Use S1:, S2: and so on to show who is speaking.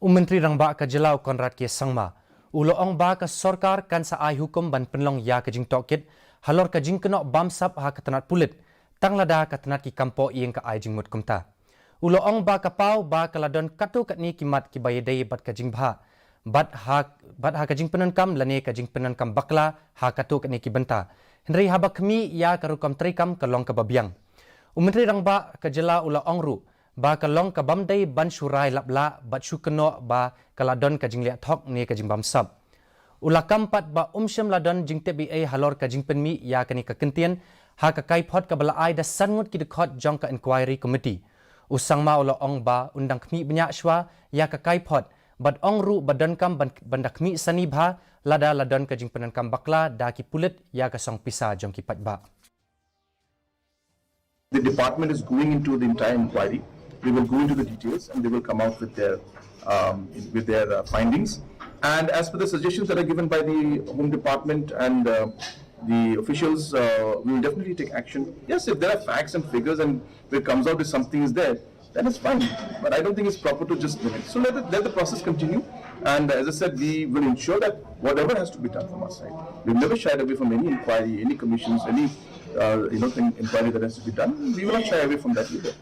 S1: Menteri Rangba ka Jelau Konrad ke Sangma. Ulo ong ba ka sorkar kan sa ay hukum ban penlong ya ka Tohkit, Halor ka Jingkynnoh Bamsap ha ka Tnad Pulit, tang Lada ka Tnad ki kampo iyeng ka ay Jingmut kumta. Ulo ong ba ka pau ba ka ladon katu kat ni kimat ki bayedai bat ka Jingbha. Bat ha ka Jingpenan kam lane ka Jingpenan kam bakla ha katu kat ni ki benta. Henry habak kami ya ka rukam trikam ka long ka babiang. Menteri Rangba ka Jelau ulo ong ru ba kalong ka bamdai ban syurai lapla bat syukeno ba kaladon ka jingliat thok ni ka Bamsap. Ula kampat ba syam ladon jing TBA Halor ka jingpenmi ya kani ka kentian ha ka kaipot ka balaai da sangut ki dekot jong ka inquiry committee. Usang ma ula ong ba undang kmi banyak sywa ya ka kaipot bat ong ru badan kam bandak kmi sanibha lada ladon ka jingpenan kam bakla da ki Pulit ya ka song pisa jong ki patba.
S2: The department is going into the entire inquiry. They will go into the details and they will come out with their findings. And as per the suggestions that are given by the Home Department and the officials, we will definitely take action. Yes, if there are facts and figures and if it comes out that something is there, then it's fine. But I don't think it's proper to just limit. So let the process continue. And as I said, we will ensure that whatever has to be done from our side, we've never shied away from any inquiry, any commissions, any inquiry that has to be done. We will not shy away from that either.